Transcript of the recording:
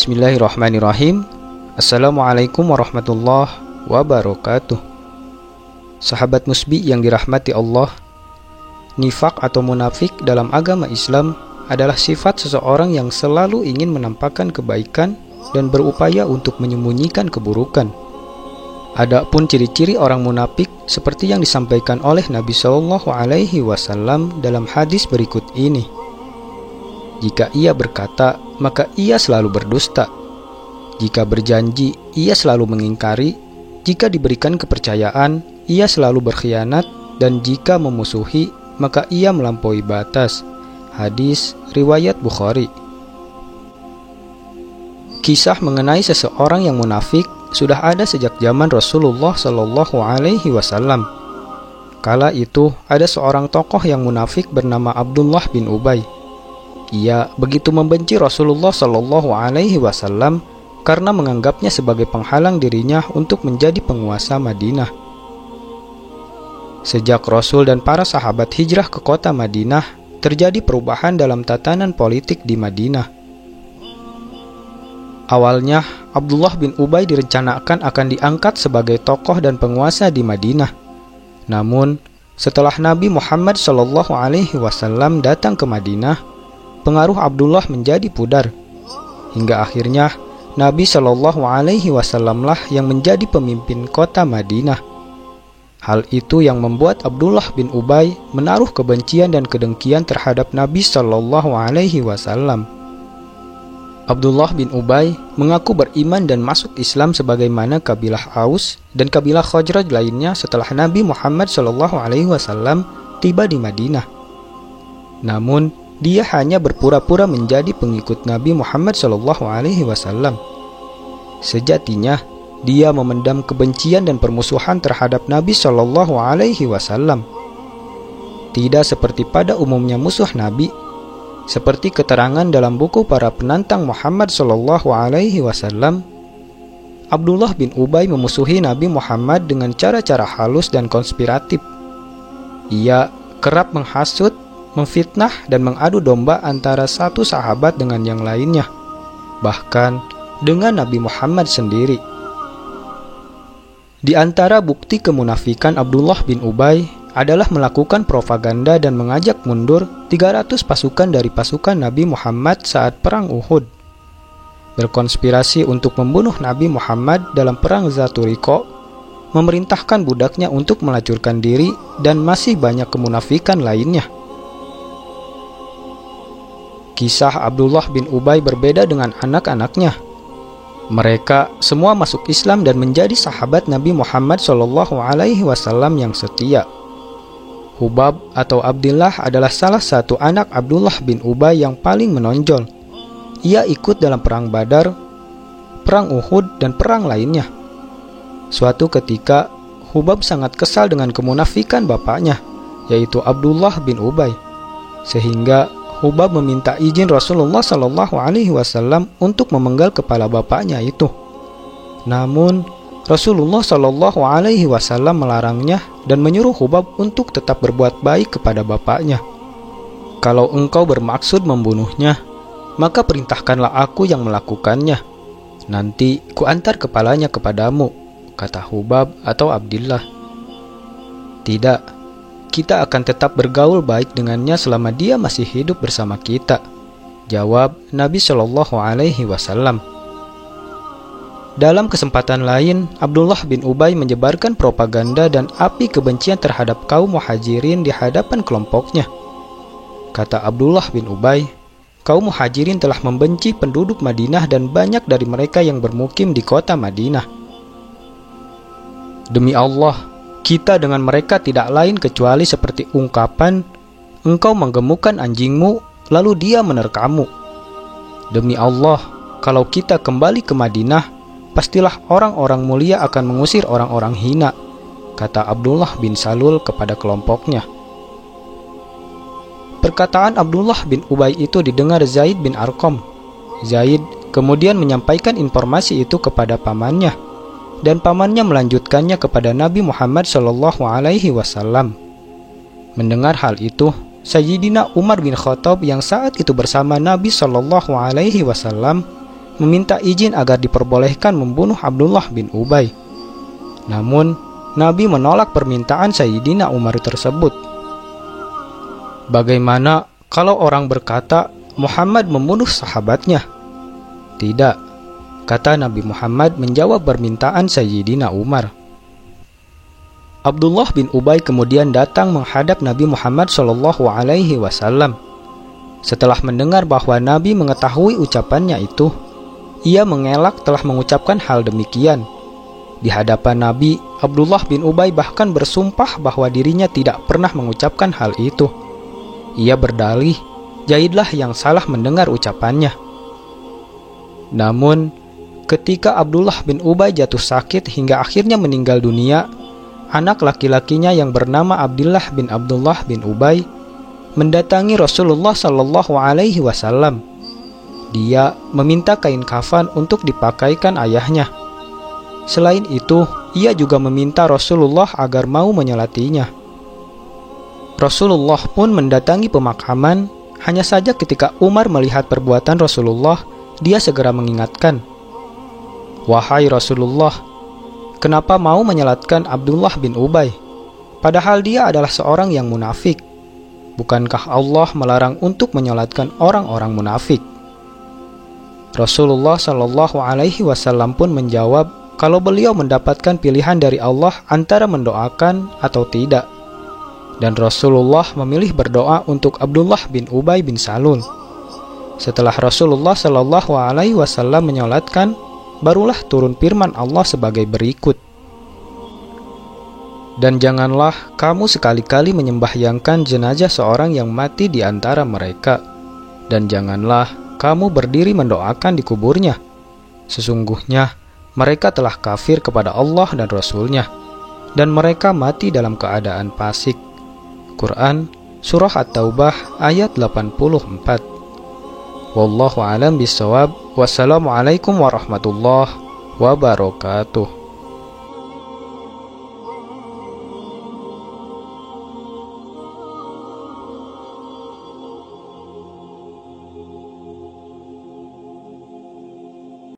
Bismillahirrahmanirrahim. Assalamualaikum warahmatullahi wabarakatuh. Sahabat musbi yang dirahmati Allah, nifak atau munafik dalam agama Islam adalah sifat seseorang yang selalu ingin menampakkan kebaikan dan berupaya untuk menyembunyikan keburukan. Adapun ciri-ciri orang munafik seperti yang disampaikan oleh Nabi Shallallahu Alaihi Wasallam dalam hadis berikut ini. Jika ia berkata, maka ia selalu berdusta. Jika berjanji, ia selalu mengingkari. Jika diberikan kepercayaan, ia selalu berkhianat. Dan jika memusuhi, maka ia melampaui batas. Hadis riwayat Bukhari. Kisah mengenai seseorang yang munafik sudah ada sejak zaman Rasulullah Shallallahu Alaihi Wasallam. Kala itu ada seorang tokoh yang munafik bernama Abdullah bin Ubay. Ia begitu membenci Rasulullah Shallallahu Alaihi Wasallam karena menganggapnya sebagai penghalang dirinya untuk menjadi penguasa Madinah. Sejak Rasul dan para sahabat hijrah ke kota Madinah, terjadi perubahan dalam tatanan politik di Madinah. Awalnya, Abdullah bin Ubay direncanakan akan diangkat sebagai tokoh dan penguasa di Madinah. Namun, setelah Nabi Muhammad Shallallahu Alaihi Wasallam datang ke Madinah, pengaruh Abdullah menjadi pudar. Hingga akhirnya, Nabi Shallallahu Alaihi Wasallam lah yang menjadi pemimpin kota Madinah. Hal itu yang membuat Abdullah bin Ubay menaruh kebencian dan kedengkian terhadap Nabi Shallallahu Alaihi Wasallam. Abdullah bin Ubay mengaku beriman dan masuk Islam sebagaimana kabilah Aus dan kabilah Khazraj lainnya setelah Nabi Muhammad Shallallahu Alaihi Wasallam tiba di Madinah. Namun, dia hanya berpura-pura menjadi pengikut Nabi Muhammad Shallallahu Alaihi Wasallam. Sejatinya, dia memendam kebencian dan permusuhan terhadap Nabi Shallallahu Alaihi Wasallam. Tidak seperti pada umumnya musuh Nabi, seperti keterangan dalam buku para penantang Muhammad Shallallahu Alaihi Wasallam. Abdullah bin Ubay memusuhi Nabi Muhammad dengan cara-cara halus dan konspiratif. Ia kerap menghasut, memfitnah dan mengadu domba antara satu sahabat dengan yang lainnya, bahkan dengan Nabi Muhammad sendiri. Di antara bukti kemunafikan Abdullah bin Ubay adalah melakukan propaganda dan mengajak mundur 300 pasukan dari pasukan Nabi Muhammad saat perang Uhud. Berkonspirasi untuk membunuh Nabi Muhammad dalam perang Zaturiko, memerintahkan budaknya untuk melacurkan diri, dan masih banyak kemunafikan lainnya. Kisah Abdullah bin Ubay berbeda dengan anak-anaknya. Mereka semua masuk Islam dan menjadi sahabat Nabi Muhammad Shallallahu Alaihi Wasallam yang setia. Hubab atau Abdillah adalah salah satu anak Abdullah bin Ubay yang paling menonjol. Ia ikut dalam perang Badar, perang Uhud, dan perang lainnya. Suatu ketika, Hubab sangat kesal dengan kemunafikan bapaknya, yaitu Abdullah bin Ubay, sehingga Hubab meminta izin Rasulullah Shallallahu Alaihi Wasallam untuk memenggal kepala bapaknya itu. Namun, Rasulullah Shallallahu Alaihi Wasallam melarangnya dan menyuruh Hubab untuk tetap berbuat baik kepada bapaknya. Kalau engkau bermaksud membunuhnya, maka perintahkanlah aku yang melakukannya. Nanti kuantar kepalanya kepadamu, kata Hubab atau Abdillah. Tidak. Kita akan tetap bergaul baik dengannya selama dia masih hidup bersama kita, jawab Nabi Shallallahu Alaihi Wasallam. Dalam kesempatan lain, Abdullah bin Ubay menyebarkan propaganda dan api kebencian terhadap kaum muhajirin di hadapan kelompoknya. Kata Abdullah bin Ubay, kaum muhajirin telah membenci penduduk Madinah dan banyak dari mereka yang bermukim di kota Madinah. Demi Allah, kita dengan mereka tidak lain kecuali seperti ungkapan, engkau menggemukkan anjingmu, lalu dia menerkammu. Demi Allah, kalau kita kembali ke Madinah, pastilah orang-orang mulia akan mengusir orang-orang hina, kata Abdullah bin Salul kepada kelompoknya. Perkataan Abdullah bin Ubay itu didengar Zaid bin Arqam. Zaid kemudian menyampaikan informasi itu kepada pamannya, dan pamannya melanjutkannya kepada Nabi Muhammad Shallallahu Alaihi Wasallam. Mendengar hal itu, Sayyidina Umar bin Khattab yang saat itu bersama Nabi Shallallahu Alaihi Wasallam meminta izin agar diperbolehkan membunuh Abdullah bin Ubay. Namun, Nabi menolak permintaan Sayyidina Umar tersebut. Bagaimana kalau orang berkata Muhammad membunuh sahabatnya? Tidak, kata Nabi Muhammad menjawab permintaan Sayyidina Umar. Abdullah bin Ubay kemudian datang menghadap Nabi Muhammad SAW. Setelah mendengar bahwa Nabi mengetahui ucapannya itu, ia mengelak telah mengucapkan hal demikian. Di hadapan Nabi, Abdullah bin Ubay bahkan bersumpah bahwa dirinya tidak pernah mengucapkan hal itu. Ia berdalih, Zaidlah yang salah mendengar ucapannya. Namun, ketika Abdullah bin Ubay jatuh sakit hingga akhirnya meninggal dunia, anak laki-lakinya yang bernama Abdullah bin Ubay mendatangi Rasulullah SAW. Dia meminta kain kafan untuk dipakaikan ayahnya. Selain itu, ia juga meminta Rasulullah agar mau menyolatinya. Rasulullah pun mendatangi pemakaman. Hanya saja ketika Umar melihat perbuatan Rasulullah, dia segera mengingatkan, "Wahai Rasulullah, kenapa mau menyolatkan Abdullah bin Ubay? Padahal dia adalah seorang yang munafik. Bukankah Allah melarang untuk menyolatkan orang-orang munafik?" Rasulullah SAW pun menjawab kalau beliau mendapatkan pilihan dari Allah antara mendoakan atau tidak. Dan Rasulullah memilih berdoa untuk Abdullah bin Ubay bin Salul. Setelah Rasulullah SAW menyolatkan, barulah turun firman Allah sebagai berikut. Dan janganlah kamu sekali-kali menyembahyangkan jenazah seorang yang mati di antara mereka. Dan janganlah kamu berdiri mendoakan di kuburnya. Sesungguhnya mereka telah kafir kepada Allah dan Rasul-Nya, dan mereka mati dalam keadaan fasik. Quran Surah At-Taubah ayat 84. Wallahu a'lam bishawab. Wassalamualaikum warahmatullahi wabarakatuh.